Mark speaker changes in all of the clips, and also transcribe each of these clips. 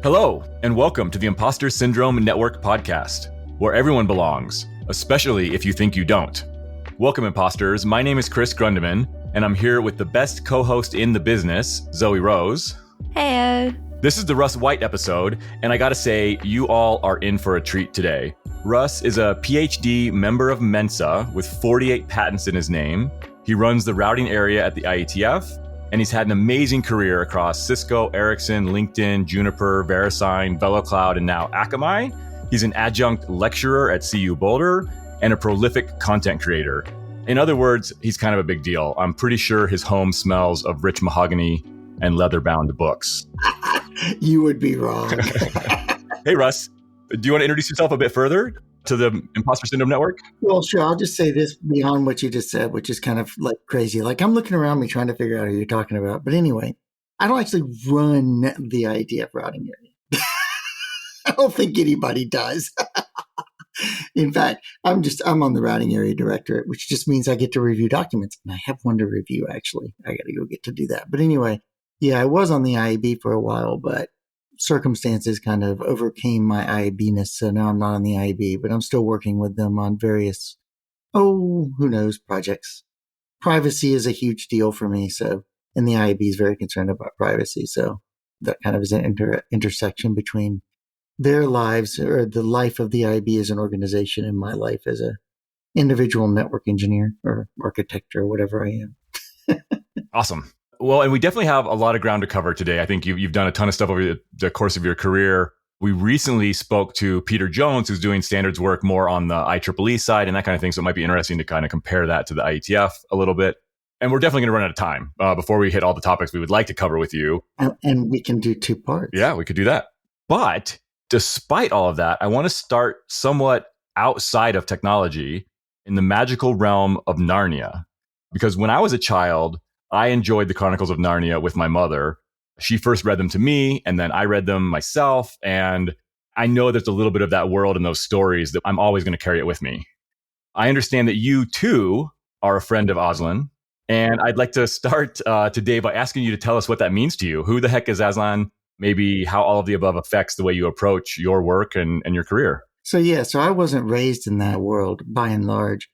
Speaker 1: Hello, and welcome to the Imposter Syndrome Network podcast, where everyone belongs, especially if you think you don't. Welcome, imposters. My name is Chris Grundeman, and I'm here with the best co-host in the business, Zoe Rose.
Speaker 2: Hey.
Speaker 1: This is the Russ White episode, and I gotta say, you all are in for a treat today. Russ is a PhD member of Mensa with 48 patents in his name. He runs the routing area at the IETF, and he's had an amazing career across Cisco, Ericsson, LinkedIn, Juniper, VeriSign, VeloCloud, and now Akamai. He's an adjunct lecturer at CU Boulder and a prolific content creator. In other words, he's kind of a big deal. I'm pretty sure his home smells of rich mahogany and leather-bound books.
Speaker 3: You would be wrong.
Speaker 1: Hey, Russ, do you want to introduce yourself a bit further to the Imposter Syndrome Network?
Speaker 3: Well, sure. I'll just say this beyond what you just said, which is kind of like crazy. Like I'm looking around me trying to figure out who you're talking about. But anyway, I don't actually run the IETF routing area. I don't think anybody does. In fact, I'm on the routing area directorate, which just means I get to review documents. And I have one to review, actually. I got to go get to do that. But anyway, yeah, I was on the IAB for a while, but circumstances kind of overcame my IAB-ness. So now I'm not on the IAB, but I'm still working with them on various, who knows, projects. Privacy is a huge deal for me. So, and the IAB is very concerned about privacy. So that kind of is an intersection between their lives or the life of the IAB as an organization and my life as a individual network engineer or architect or whatever I am.
Speaker 1: Awesome. Well, and we definitely have a lot of ground to cover today. I think you've done a ton of stuff over the course of your career. We recently spoke to Peter Jones, who's doing standards work more on the IEEE side and that kind of thing. So it might be interesting to kind of compare that to the IETF a little bit. And we're definitely going to run out of time before we hit all the topics we would like to cover with you.
Speaker 3: And we can do two parts.
Speaker 1: Yeah, we could do that. But despite all of that, I want to start somewhat outside of technology in the magical realm of Narnia. Because when I was a child, I enjoyed the Chronicles of Narnia with my mother. She first read them to me, and then I read them myself. And I know there's a little bit of that world and those stories that I'm always going to carry it with me. I understand that you, too, are a friend of Aslan. And I'd like to start today by asking you to tell us what that means to you. Who the heck is Aslan? Maybe how all of the above affects the way you approach your work and your career.
Speaker 3: So I wasn't raised in that world by and large.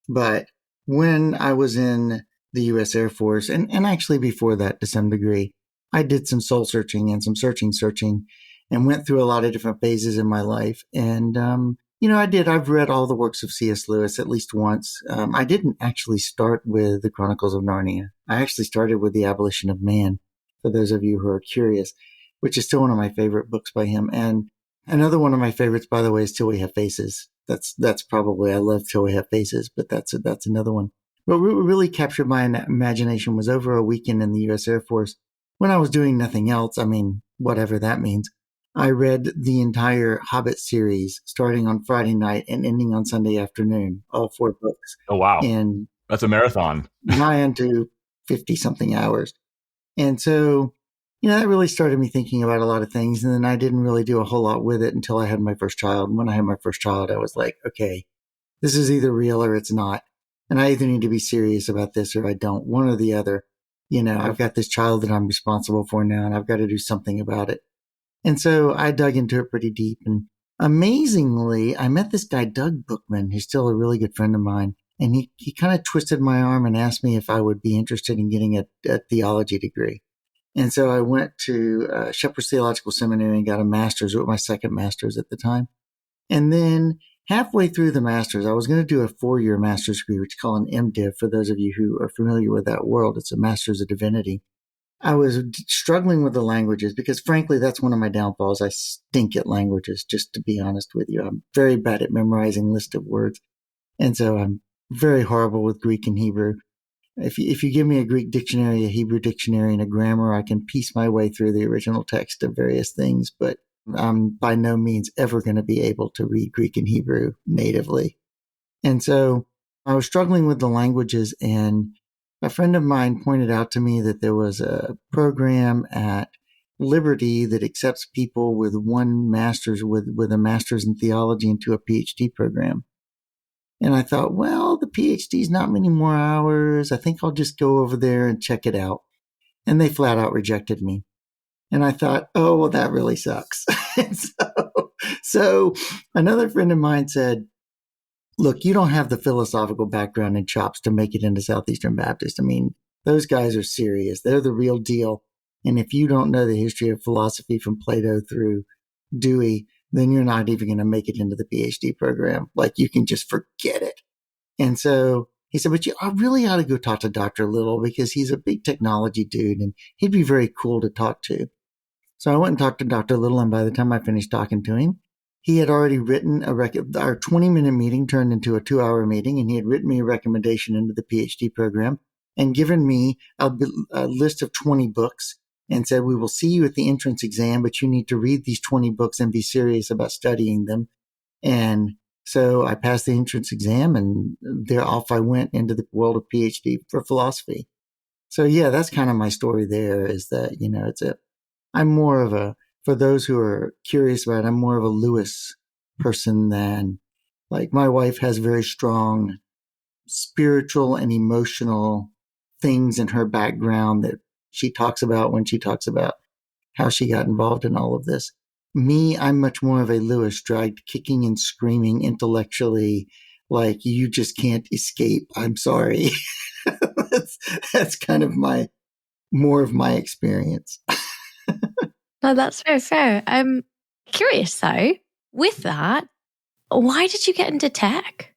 Speaker 3: But when I was in the U.S. Air Force, and actually before that to some degree, I did some soul searching and some searching and went through a lot of different phases in my life. And, I've read all the works of C.S. Lewis at least once. I didn't actually start with the Chronicles of Narnia. I actually started with The Abolition of Man, for those of you who are curious, which is still one of my favorite books by him. And another one of my favorites, by the way, is Till We Have Faces. That's probably, I love Till We Have Faces, but that's another one. What really captured my imagination was over a weekend in the U.S. Air Force when I was doing nothing else. I mean, whatever that means. I read the entire Hobbit series starting on Friday night and ending on Sunday afternoon, all 4 books.
Speaker 1: Oh, wow.
Speaker 3: And
Speaker 1: that's a marathon.
Speaker 3: Nigh into 50-something hours. And so, that really started me thinking about a lot of things. And then I didn't really do a whole lot with it until I had my first child. And when I had my first child, I was like, okay, this is either real or it's not. And I either need to be serious about this or I don't, one or the other. I've got this child that I'm responsible for now and I've got to do something about it. And so I dug into it pretty deep. And amazingly, I met this guy, Doug Bookman, who's still a really good friend of mine. And he kind of twisted my arm and asked me if I would be interested in getting a theology degree. And so I went to Shepherd's Theological Seminary and got a master's, my second master's at the time. And then halfway through the master's, I was going to do a 4-year master's degree, which is called an MDiv. For those of you who are familiar with that world, it's a master's of divinity. I was struggling with the languages because, frankly, that's one of my downfalls. I stink at languages, just to be honest with you. I'm very bad at memorizing lists of words. And so I'm very horrible with Greek and Hebrew. If you give me a Greek dictionary, a Hebrew dictionary, and a grammar, I can piece my way through the original text of various things, but I'm by no means ever going to be able to read Greek and Hebrew natively. And so I was struggling with the languages, and a friend of mine pointed out to me that there was a program at Liberty that accepts people with one master's, with a master's in theology into a PhD program. And I thought, well, the PhD is not many more hours. I think I'll just go over there and check it out. And they flat out rejected me. And I thought, oh, well, that really sucks. so another friend of mine said, look, you don't have the philosophical background and chops to make it into Southeastern Baptist. I mean, those guys are serious. They're the real deal. And if you don't know the history of philosophy from Plato through Dewey, then you're not even going to make it into the PhD program. Like, you can just forget it. And so he said, but I really ought to go talk to Dr. Little because he's a big technology dude and he'd be very cool to talk to. So I went and talked to Dr. Little, and by the time I finished talking to him, he had already written our 20-minute meeting turned into a 2-hour meeting, and he had written me a recommendation into the PhD program and given me a list of 20 books and said, we will see you at the entrance exam, but you need to read these 20 books and be serious about studying them. And so I passed the entrance exam, and there off I went into the world of PhD for philosophy. So yeah, that's kind of my story there, is that, I'm more of for those who are curious about it, I'm more of a Lewis person than, like, my wife has very strong spiritual and emotional things in her background that she talks about when she talks about how she got involved in all of this. Me, I'm much more of a Lewis, dragged kicking and screaming intellectually, like, you just can't escape. I'm sorry. that's kind of more of my experience.
Speaker 2: No, that's very fair. I'm curious though, with that, why did you get into tech?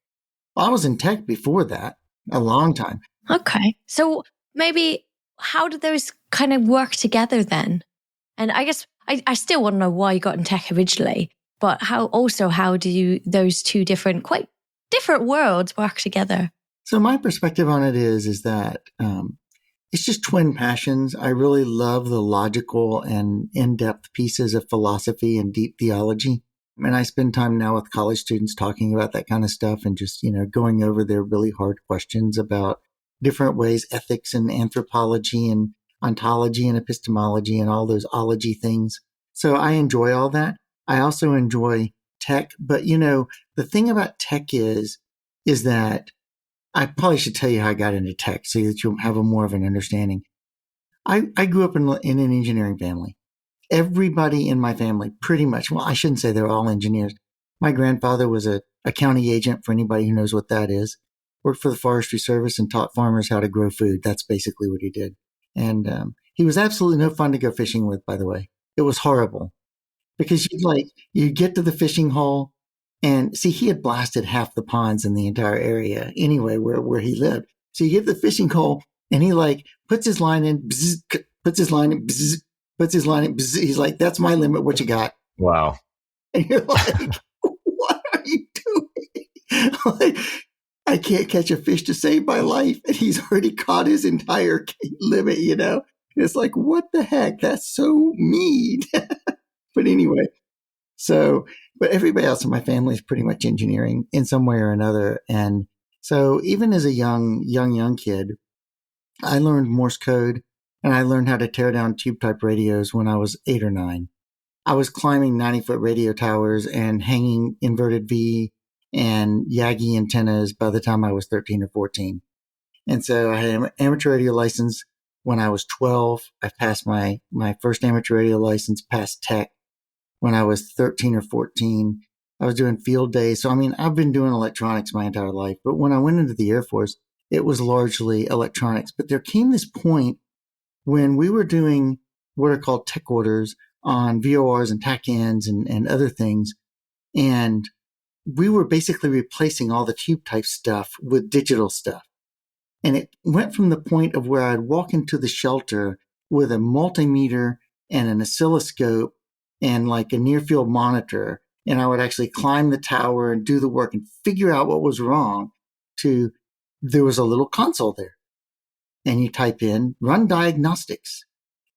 Speaker 3: I was in tech before that, a long time.
Speaker 2: Okay. So maybe how did those kind of work together then? And I guess I still want to know why you got in tech originally, but how do those two quite different worlds work together?
Speaker 3: So my perspective on it is that it's just twin passions. I really love the logical and in-depth pieces of philosophy and deep theology. And I spend time now with college students talking about that kind of stuff and just, going over their really hard questions about different ways, ethics and anthropology and ontology and epistemology and all those ology things. So I enjoy all that. I also enjoy tech. But, the thing about tech is that I probably should tell you how I got into tech so that you'll have more of an understanding. I grew up in an engineering family. Everybody in my family, pretty much, well, I shouldn't say they're all engineers. My grandfather was a county agent, for anybody who knows what that is. Worked for the Forestry Service and taught farmers how to grow food. That's basically what he did. And he was absolutely no fun to go fishing with, by the way. It was horrible because you'd get to the fishing hole and see, he had blasted half the ponds in the entire area anyway, where he lived. So you get the fishing hole and he puts his line in, puts his line in, puts his line in. He's like, that's my limit. What you got?
Speaker 1: Wow.
Speaker 3: And you're like, what are you doing? I can't catch a fish to save my life. And he's already caught his entire limit, And it's like, what the heck? That's so mean. But anyway, but everybody else in my family is pretty much engineering in some way or another. And so even as a young kid, I learned Morse code and I learned how to tear down tube type radios when I was 8 or 9. I was climbing 90-foot radio towers and hanging inverted V and Yagi antennas by the time I was 13 or 14. And so I had an amateur radio license when I was 12. I passed my first amateur radio license, passed tech when I was 13 or 14. I was doing field days. So, I've been doing electronics my entire life. But when I went into the Air Force, it was largely electronics. But there came this point when we were doing what are called tech orders on VORs and TAC-ins and other things. And we were basically replacing all the tube type stuff with digital stuff. And it went from the point of where I'd walk into the shelter with a multimeter and an oscilloscope and like a near field monitor. And I would actually climb the tower and do the work and figure out what was wrong to there was a little console there. And you type in run diagnostics.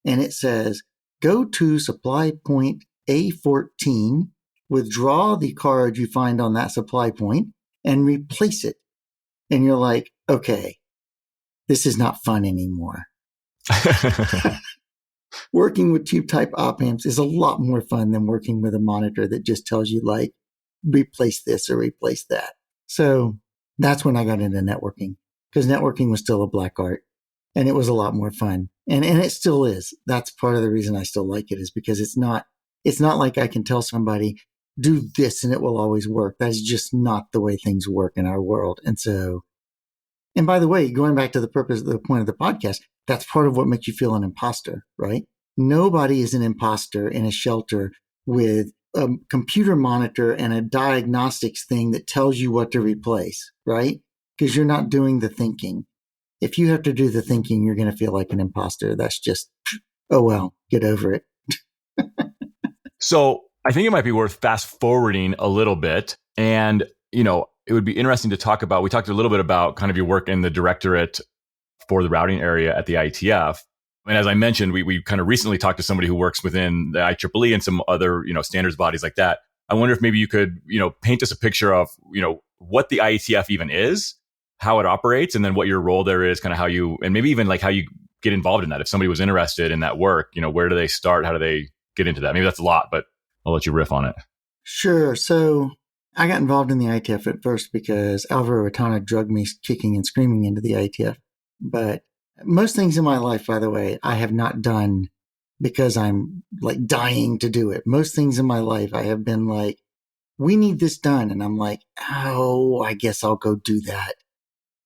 Speaker 3: And it says, go to supply point A14, withdraw the card you find on that supply point and replace it. And you're like, okay, this is not fun anymore. Working with tube type op amps is a lot more fun than working with a monitor that just tells you replace this or replace that. So that's when I got into networking because networking was still a black art. And it was a lot more fun. And it still is. That's part of the reason I still like it, is because it's not like I can tell somebody, do this and it will always work. That's just not the way things work in our world. And by the way, going back to the point of the podcast, that's part of what makes you feel an imposter, right? Nobody is an imposter in a shelter with a computer monitor and a diagnostics thing that tells you what to replace, right? Because you're not doing the thinking. If you have to do the thinking, you're going to feel like an imposter. That's just, oh, well, get over it.
Speaker 1: So I think it might be worth fast forwarding a little bit. And, it would be interesting to talk about, we talked a little bit about kind of your work in the directorate for the routing area at the IETF. And as I mentioned, we kind of recently talked to somebody who works within the IEEE and some other, standards bodies like that. I wonder if maybe you could, paint us a picture of, what the IETF even is, how it operates, and then what your role there is, kind of how you, and maybe even like how you get involved in that. If somebody was interested in that work, where do they start? How do they get into that? Maybe that's a lot, but I'll let you riff on it.
Speaker 3: Sure. So I got involved in the IETF at first because Alvaro Ratana drugged me kicking and screaming into the IETF. But most things in my life, by the way, I have not done because I'm like dying to do it. Most things in my life, I have been like, we need this done. And I'm like, oh, I guess I'll go do that.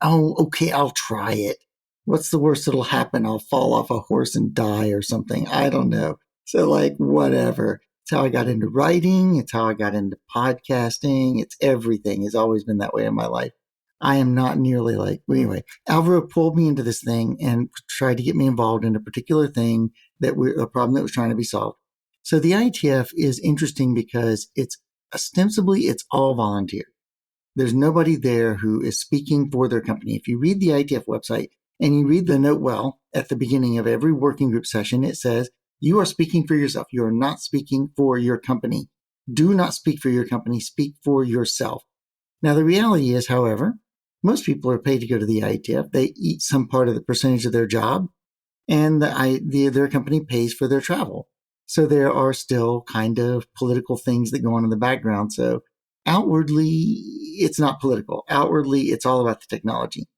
Speaker 3: Oh, okay, I'll try it. What's the worst that'll happen? I'll fall off a horse and die or something. I don't know. So like, whatever. It's how I got into writing. It's how I got into podcasting. It's everything. It's always been that way in my life. I am not nearly like, anyway, Alvaro pulled me into this thing and tried to get me involved in a particular thing a problem that was trying to be solved. So the IETF is interesting because it's all volunteer. There's nobody there who is speaking for their company. If you read the IETF website and you read the note well at the beginning of every working group session, it says, you are speaking for yourself. You are not speaking for your company. Do not speak for your company. Speak for yourself. Now, the reality is, however, most people are paid to go to the IETF. They eat some part of the percentage of their job, and their company pays for their travel. So there are still kind of political things that go on in the background. So outwardly, it's not political. Outwardly, it's all about the technology.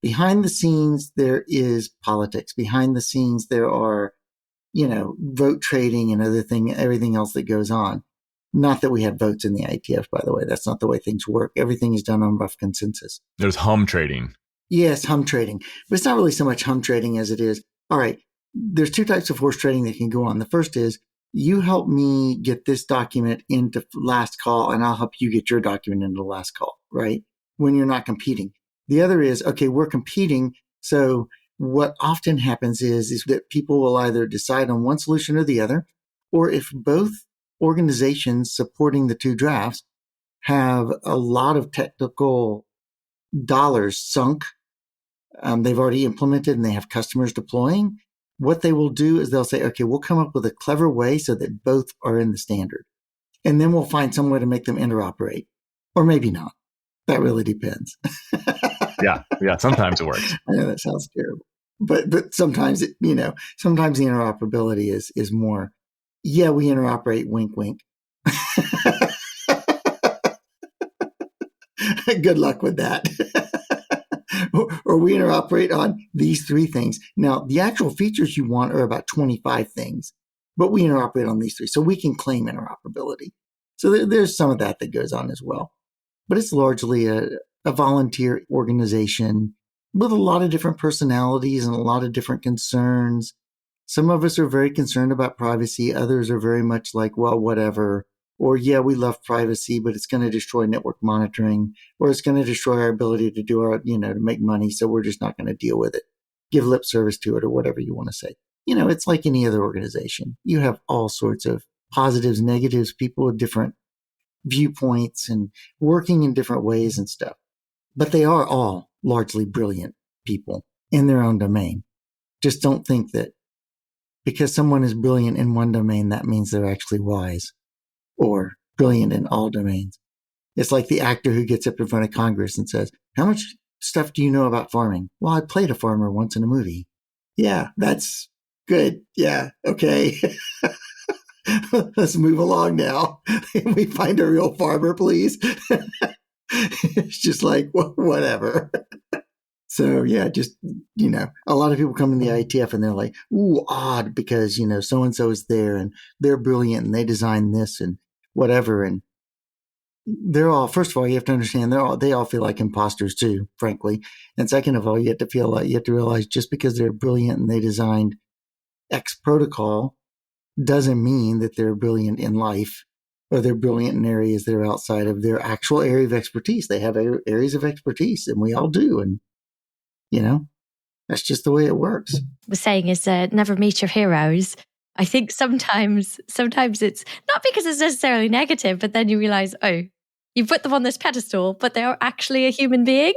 Speaker 3: Behind the scenes, there is politics. Behind the scenes, there are vote trading and everything else that goes on. Not that we have votes in the IETF, by the way. That's not the way things work. Everything is done on rough consensus.
Speaker 1: There's hum trading.
Speaker 3: Yes, hum trading. But it's not really so much hum trading as it is, all right, there's two types of horse trading that can go on. The first is, you help me get this document into last call, and I'll help you get your document into last call, right? When you're not competing. The other is, okay, we're competing, so what often happens is that people will either decide on one solution or the other, or if both organizations supporting the two drafts have a lot of technical dollars sunk, they've already implemented and they have customers deploying, what they will do is they'll say, okay, we'll come up with a clever way so that both are in the standard. And then we'll find some way to make them interoperate. Or maybe not. That really depends.
Speaker 1: Yeah. Sometimes it works.
Speaker 3: I know that sounds terrible. But sometimes sometimes the interoperability is more, yeah, we interoperate, wink, wink. Good luck with that. Or we interoperate on these 3 things. Now, the actual features you want are about 25 things, but we interoperate on these 3. So we can claim interoperability. So there's some of that goes on as well. But it's largely a volunteer organization with a lot of different personalities and a lot of different concerns. Some of us are very concerned about privacy. Others are very much like, well, whatever. Or, yeah, we love privacy, but it's going to destroy network monitoring, or it's going to destroy our ability to do to make money. So we're just not going to deal with it, give lip service to it, or whatever you want to say. It's like any other organization. You have all sorts of positives, negatives, people with different viewpoints and working in different ways and stuff. But they are all largely brilliant people in their own domain. Just don't think that because someone is brilliant in one domain, that means they're actually wise or brilliant in all domains. It's like the actor who gets up in front of Congress and says, how much stuff do you know about farming? Well, I played a farmer once in a movie. Yeah, that's good. Yeah, okay. Let's move along now. Can we find a real farmer, please? It's just like, whatever. So yeah, just, a lot of people come in the IETF and they're like, ooh, odd because, so-and-so is there and they're brilliant and they designed this and whatever. And they're all, first of all, you have to understand they all feel like imposters too, frankly. And second of all, you have to realize just because they're brilliant and they designed X protocol doesn't mean that they're brilliant in life or they're brilliant in areas that are outside of their actual area of expertise. They have areas of expertise and we all do. And, that's just the way it works.
Speaker 2: The saying is never meet your heroes. I think sometimes it's not because it's necessarily negative, but then you realize, oh, you put them on this pedestal, but they're actually a human being.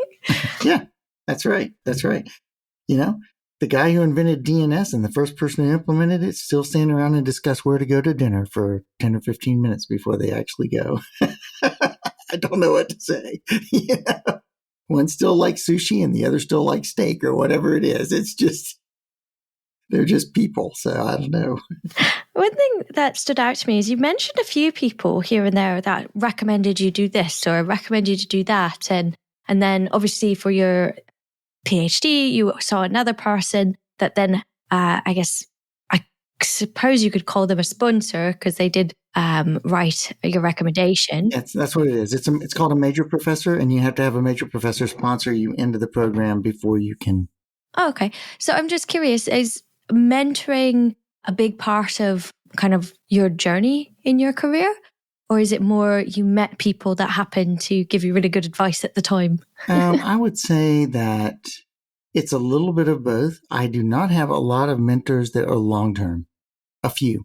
Speaker 3: Yeah, that's right. That's right. The guy who invented DNS and the first person who implemented it still stand around and discuss where to go to dinner for 10 or 15 minutes before they actually go. I don't know what to say. One still likes sushi and the other still likes steak or whatever it is. It's just, they're just people. So I don't know.
Speaker 2: One thing that stood out to me is you mentioned a few people here and there that recommended you do this or recommended you to do that. And then obviously for your PhD, you saw another person that then, I suppose you could call them a sponsor because they did write your recommendation.
Speaker 3: That's what it is. It's called a major professor, and you have to have a major professor sponsor you into the program before you can.
Speaker 2: Oh, okay. So I'm just curious, is mentoring a big part of kind of your journey in your career? Or is it more you met people that happened to give you really good advice at the time?
Speaker 3: I would say that it's a little bit of both. I do not have a lot of mentors that are long-term. A few.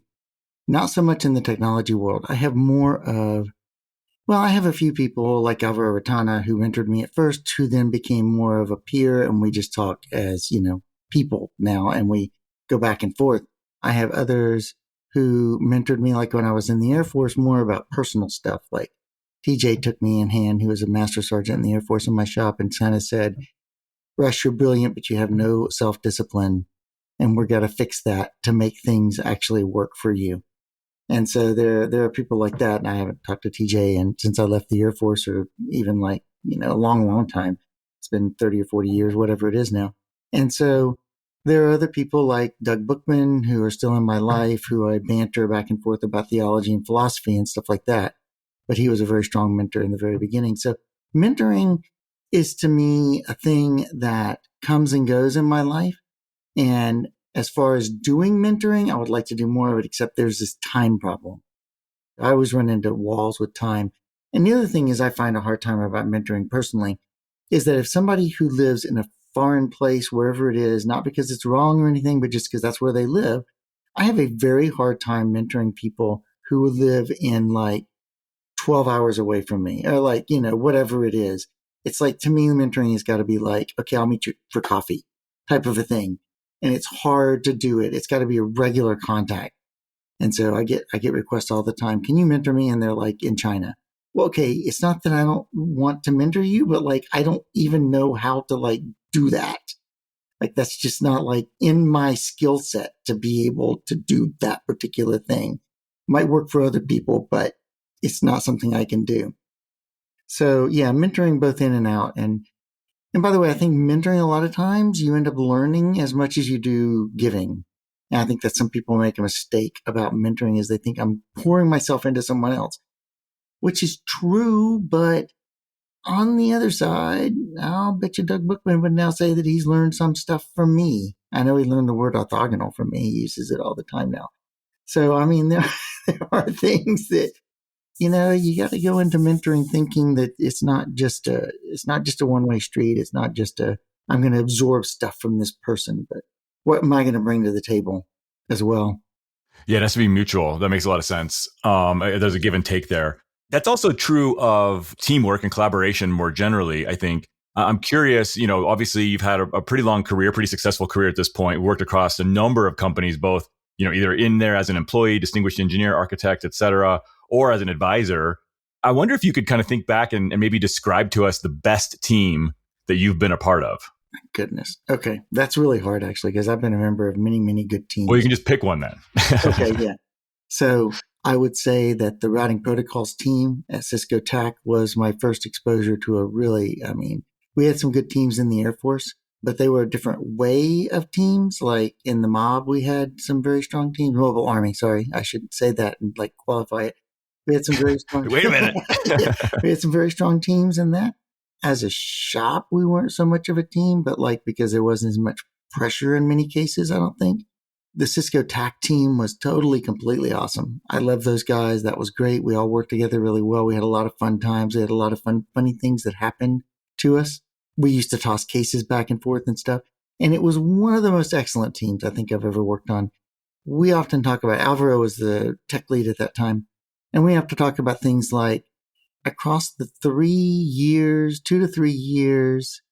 Speaker 3: Not so much in the technology world. I have I have a few people like Alvaro Ratana who mentored me at first, who then became more of a peer, and we just talk as, people now, and we go back and forth. I have others who mentored me, like when I was in the Air Force, more about personal stuff. Like TJ took me in hand, who was a master sergeant in the Air Force, in my shop and kind of said, Russ, you're brilliant, but you have no self-discipline. And we're got to fix that to make things actually work for you. And so there are people like that. And I haven't talked to TJ and since I left the Air Force or even a long, long time. It's been 30 or 40 years, whatever it is now. And so there are other people like Doug Bookman who are still in my life, who I banter back and forth about theology and philosophy and stuff like that. But he was a very strong mentor in the very beginning. So mentoring is to me a thing that comes and goes in my life. And as far as doing mentoring, I would like to do more of it, except there's this time problem. I always run into walls with time. And the other thing is I find a hard time about mentoring personally is that if somebody who lives in a foreign place, wherever it is, not because it's wrong or anything, but just because that's where they live, I have a very hard time mentoring people who live in 12 hours away from me or whatever it is. It's like, to me, mentoring has got to be like, okay, I'll meet you for coffee type of a thing. And it's hard to do it. It's got to be a regular contact. And so I get requests all the time. Can you mentor me? And they're like in China. Well, okay. It's not that I don't want to mentor you, but I don't even know how to do that. That's just not in my skill set to be able to do that particular thing. Might work for other people, but it's not something I can do. So yeah, mentoring both in and out. And by the way, I think mentoring a lot of times you end up learning as much as you do giving. And I think that some people make a mistake about mentoring is they think I'm pouring myself into someone else, which is true. But on the other side, I'll bet you Doug Bookman would now say that he's learned some stuff from me. I know he learned the word orthogonal from me. He uses it all the time now. So, I mean, there are things that, you got to go into mentoring thinking that it's not just a one-way street. It's not just I'm going to absorb stuff from this person, but what am I going to bring to the table as well?
Speaker 1: Yeah, it has to be mutual. That makes a lot of sense. There's a give and take there. That's also true of teamwork and collaboration more generally, I think. I'm curious, obviously you've had a pretty long career, pretty successful career at this point, worked across a number of companies, both, either in there as an employee, distinguished engineer, architect, et cetera, or as an advisor. I wonder if you could kind of think back and maybe describe to us the best team that you've been a part of.
Speaker 3: Goodness. Okay. That's really hard, actually, because I've been a member of many, many good teams.
Speaker 1: Well, you can just pick one then.
Speaker 3: Okay. Yeah. So I would say that the routing protocols team at Cisco TAC was my first exposure to we had some good teams in the Air Force, but they were a different way of teams. Like in the mob, we had some very strong teams. Mobile Army, sorry, I should say that and like qualify it. We had some very strong.
Speaker 1: Wait a minute.
Speaker 3: Yeah, we had some very strong teams in that. As a shop, we weren't so much of a team, but like because there wasn't as much pressure in many cases, I don't think. The Cisco TAC team was totally, completely awesome. I love those guys. That was great. We all worked together really well. We had a lot of fun times. We had a lot of funny things that happened to us. We used to toss cases back and forth and stuff. And it was one of the most excellent teams I think I've ever worked on. We often talk about, Alvaro was the tech lead at that time. And we have to talk about things like across the 3 years, 2 to 3 years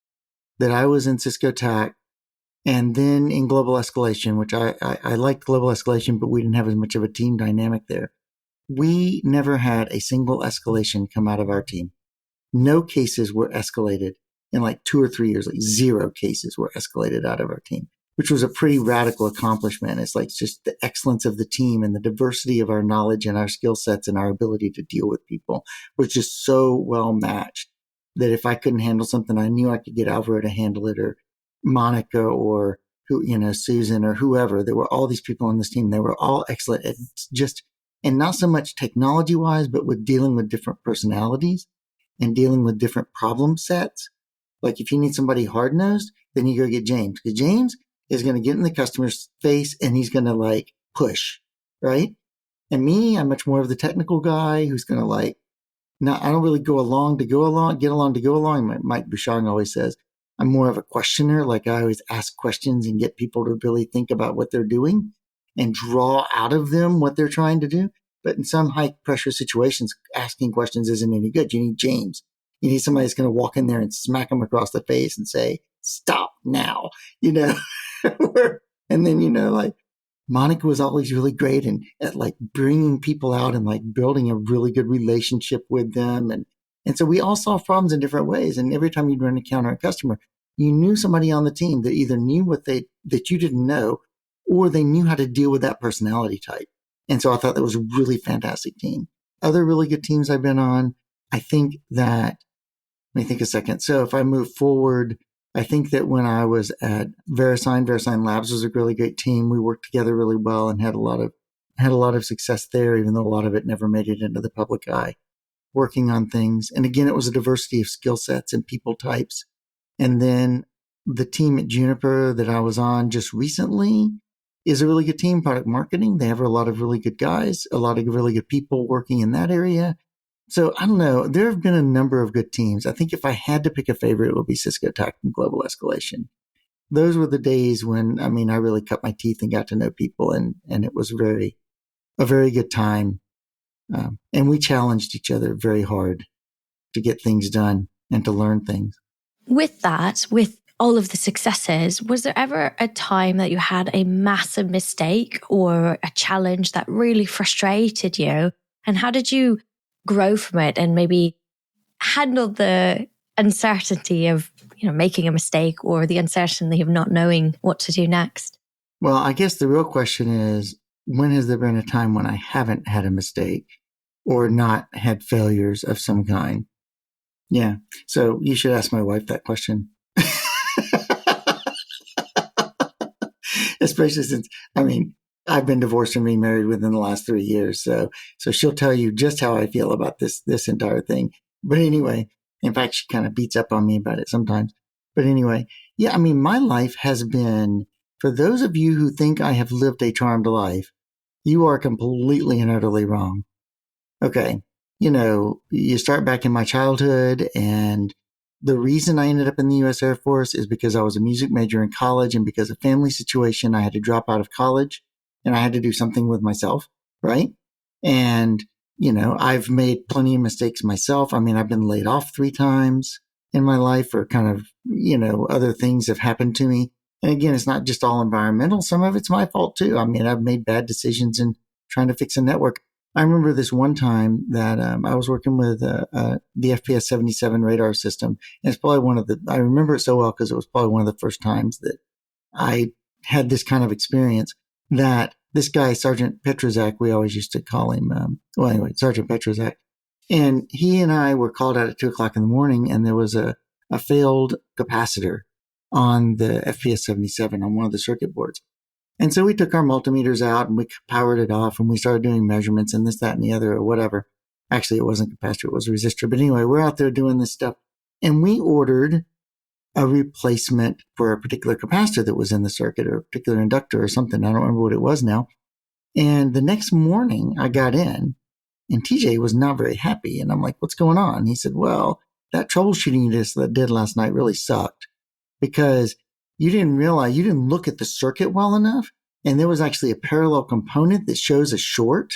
Speaker 3: that I was in Cisco TAC, and then in global escalation, which I liked global escalation, but we didn't have as much of a team dynamic there. We never had a single escalation come out of our team. No cases were escalated in like 2 or 3 years. Like 0 cases were escalated out of our team, which was a pretty radical accomplishment. It's like just the excellence of the team and the diversity of our knowledge and our skill sets and our ability to deal with people was just so well matched that if I couldn't handle something, I knew I could get Alvaro to handle it, or Monica, or Susan, or whoever. There were all these people on this team. They were all excellent at just, and not so much technology wise, but with dealing with different personalities and dealing with different problem sets. Like if you need somebody hard nosed, then you go get James, because James is going to get in the customer's face and he's going to like push, right? And me, I'm much more of the technical guy who's going to like, I don't really go along to go along, get along to go along. Mike Bouchard always says, I'm more of a questioner. Like I always ask questions and get people to really think about what they're doing and draw out of them what they're trying to do. But in some high pressure situations, asking questions isn't any good. You need James. You need somebody that's going to walk in there and smack them across the face and say, stop now, and then, like Monica was always really great and at like bringing people out and like building a really good relationship with them. And so we all solve problems in different ways. And every time you'd run encounter a customer, you knew somebody on the team that either knew that you didn't know, or they knew how to deal with that personality type. And so I thought that was a really fantastic team. Other really good teams I've been on, I think that, let me think a second. So if I move forward, I think that when I was at VeriSign Labs was a really great team. We worked together really well and had a lot of success there, even though a lot of it never made it into the public eye, working on things. And again, it was a diversity of skill sets and people types. And then the team at Juniper that I was on just recently is a really good team, product marketing. They have a lot of really good guys, a lot of really good people working in that area. So I don't know. There have been a number of good teams. I think if I had to pick a favorite, it would be Cisco TAC and Global Escalation. Those were the days when, I really cut my teeth and got to know people, and it was a very good time. And we challenged each other very hard to get things done and to learn things.
Speaker 2: With that, with all of the successes, was there ever a time that you had a massive mistake or a challenge that really frustrated you? And how did you grow from it and maybe handle the uncertainty of making a mistake, or the uncertainty of not knowing what to do next?
Speaker 3: Well, I guess the real question is, when has there been a time when I haven't had a mistake or not had failures of some kind? Yeah. So you should ask my wife that question. Especially since, I've been divorced and remarried within the last 3 years. So she'll tell you just how I feel about this entire thing. But anyway, in fact, she kind of beats up on me about it sometimes. But anyway, yeah, my life has been, for those of you who think I have lived a charmed life, you are completely and utterly wrong. Okay. You start back in my childhood, and the reason I ended up in the U.S. Air Force is because I was a music major in college, and because of family situation, I had to drop out of college and I had to do something with myself. Right. And, I've made plenty of mistakes myself. I've been laid off 3 times in my life, or kind of, other things have happened to me. And again, it's not just all environmental. Some of it's my fault too. I've made bad decisions in trying to fix a network. I remember this one time that I was working with the FPS 77 radar system. And it's probably I remember it so well because it was probably one of the first times that I had this kind of experience, that this guy, Sergeant Petrozak, we always used to call him, Sergeant Petrozak. And he and I were called out at 2:00 in the morning, and there was a failed capacitor on the FPS 77 on one of the circuit boards. And so we took our multimeters out and we powered it off and we started doing measurements and this, that, and the other or whatever. Actually, it wasn't capacitor, it was a resistor. But anyway, we're out there doing this stuff and we ordered a replacement for a particular capacitor that was in the circuit or a particular inductor or something. I don't remember what it was now. And the next morning I got in and TJ was not very happy. And I'm like, what's going on? He said, well, that troubleshooting you just did last night really sucked because you didn't realize, you didn't look at the circuit well enough. And there was actually a parallel component that shows a short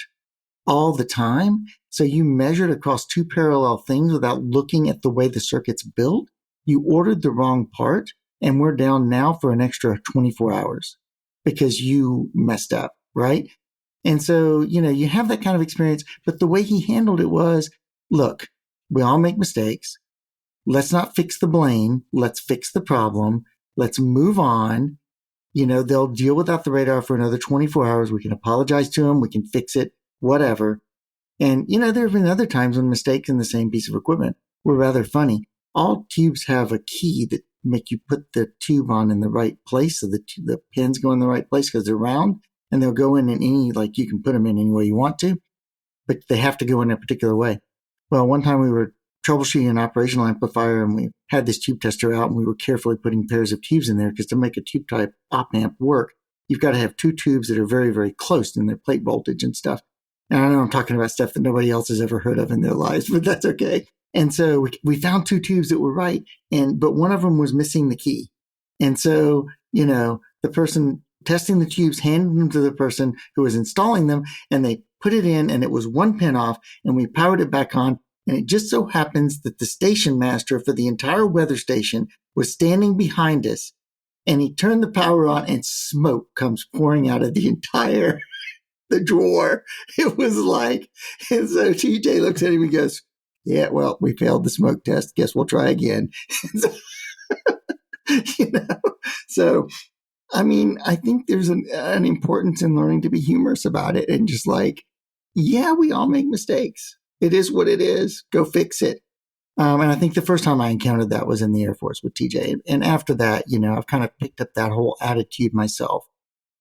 Speaker 3: all the time. So you measured across two parallel things without looking at the way the circuit's built. You ordered the wrong part and we're down now for an extra 24 hours because you messed up, right? And so, you have that kind of experience, but the way he handled it was, look, we all make mistakes. Let's not fix the blame. Let's fix the problem. Let's move on. They'll deal without the radar for another 24 hours. We can apologize to them. We can fix it, whatever. And, there have been other times when mistakes in the same piece of equipment were rather funny. All tubes have a key that make you put the tube on in the right place. So the pins go in the right place because they're round and they'll go in any, you can put them in any way you want to, but they have to go in a particular way. Well, one time we were troubleshooting an operational amplifier and we had this tube tester out and we were carefully putting pairs of tubes in there because to make a tube type op amp work, you've got to have two tubes that are very, very close in their plate voltage and stuff. And I know I'm talking about stuff that nobody else has ever heard of in their lives, but that's okay. And so we found two tubes that were right, but one of them was missing the key. And so, the person testing the tubes handed them to the person who was installing them and they put it in and it was one pin off and we powered it back on. And it just so happens that the station master for the entire weather station was standing behind us and he turned the power on and smoke comes pouring out of the drawer. It was and so TJ looks at him and goes, yeah, well, we failed the smoke test. Guess we'll try again. So, I think there's an importance in learning to be humorous about it and just yeah, we all make mistakes. It is what it is. Go fix it. And I think the first time I encountered that was in the Air Force with TJ. And after that, I've kind of picked up that whole attitude myself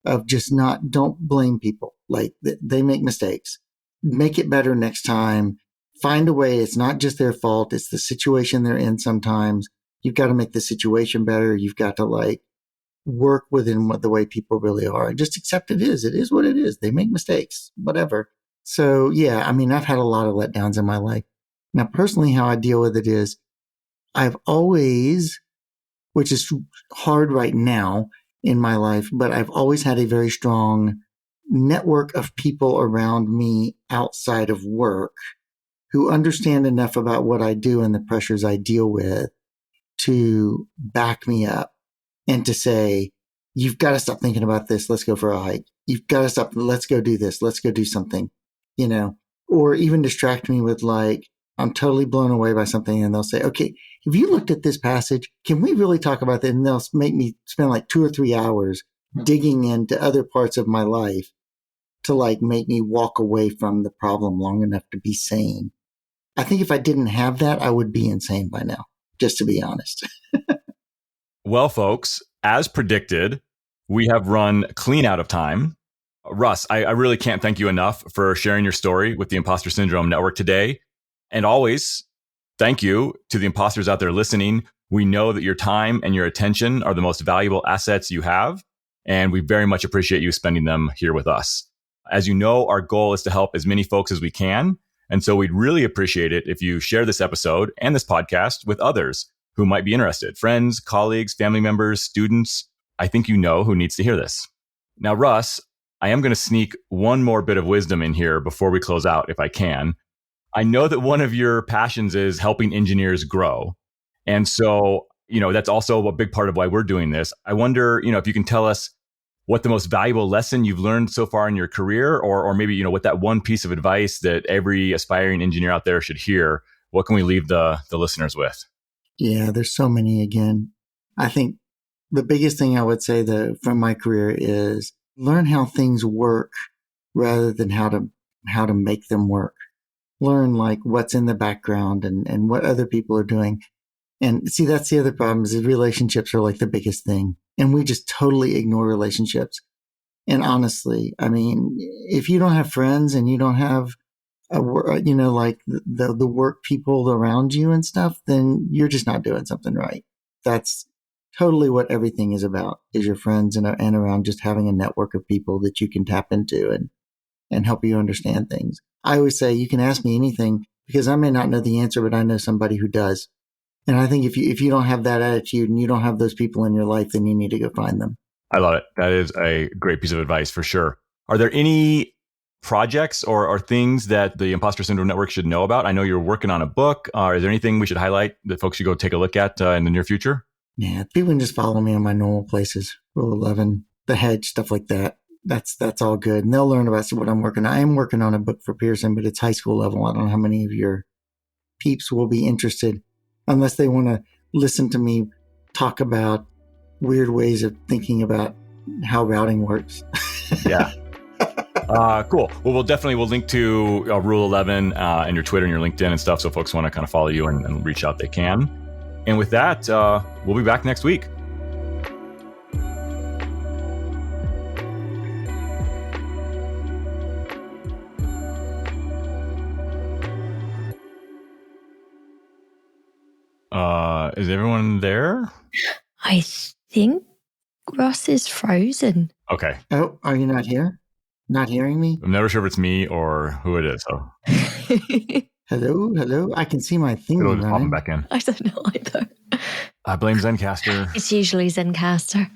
Speaker 3: of just don't blame people. They make mistakes. Make it better next time. Find a way. It's not just their fault. It's the situation they're in sometimes. You've got to make the situation better. You've got to work within the way people really are and just accept it is. It is what it is. They make mistakes, whatever. So yeah, I've had a lot of letdowns in my life. Now, personally, how I deal with it is I've always, which is hard right now in my life, but I've always had a very strong network of people around me outside of work who understand enough about what I do and the pressures I deal with to back me up and to say, you've got to stop thinking about this. Let's go for a hike. You've got to stop. Let's go do this. Let's go do something, or even distract me with I'm totally blown away by something. And they'll say, okay, have you looked at this passage? Can we really talk about that? And they'll make me spend 2 or 3 hours digging into other parts of my life to make me walk away from the problem long enough to be sane. I think if I didn't have that, I would be insane by now, just to be honest.
Speaker 1: Well, folks, as predicted, we have run clean out of time. Russ, I really can't thank you enough for sharing your story with the Imposter Syndrome Network today. And always, thank you to the imposters out there listening. We know that your time and your attention are the most valuable assets you have, and we very much appreciate you spending them here with us. As you know, our goal is to help as many folks as we can. And so we'd really appreciate it if you share this episode and this podcast with others who might be interested. Friends, colleagues, family members, students. I think you know who needs to hear this. Now, Russ, I am going to sneak one more bit of wisdom in here before we close out, if I can. I know that one of your passions is helping engineers grow. And so, that's also a big part of why we're doing this. I wonder, if you can tell us what the most valuable lesson you've learned so far in your career, or maybe, what that one piece of advice that every aspiring engineer out there should hear. What can we leave the listeners with?
Speaker 3: Yeah, there's so many again. I think the biggest thing I would say from my career is learn how things work rather than how to make them work. Learn what's in the background and what other people are doing. And see, that's the other problem is that relationships are like the biggest thing. And we just totally ignore relationships. And honestly, I mean, if you don't have friends and you don't have like the work people around you and stuff, then you're just not doing something right. That's totally what everything is about, is your friends and around just having a network of people that you can tap into and help you understand things. I always say you can ask me anything because I may not know the answer, but I know somebody who does. And I think if you don't have that attitude and you don't have those people in your life, then you need to go find them.
Speaker 1: I love it. That is a great piece of advice for sure. Are there any projects or things that the Imposter Syndrome Network should know about? I know you're working on a book. Is there anything we should highlight that folks should go take a look at in the near future?
Speaker 3: Yeah, people can just follow me on my normal places, Rule 11, The Hedge, stuff like that. That's all good. And they'll learn about what I'm working on. I am working on a book for Pearson, but it's high school level. I don't know how many of your peeps will be interested unless they want to listen to me talk about weird ways of thinking about how routing works.
Speaker 1: Yeah. Cool. Well, we'll link to Rule 11 and your Twitter and your LinkedIn and stuff. So folks want to kind of follow you and reach out, they can. And with that, we'll be back next week. Is everyone there?
Speaker 2: I think Russ is frozen.
Speaker 1: Okay.
Speaker 3: Oh, are you not here? Not hearing me?
Speaker 1: I'm never sure if it's me or who it is. So
Speaker 3: hello. I can see my thing
Speaker 1: it'll just pop
Speaker 3: running.
Speaker 1: back in.
Speaker 2: I don't know either.
Speaker 1: I blame Zencaster.
Speaker 2: It's usually Zencaster.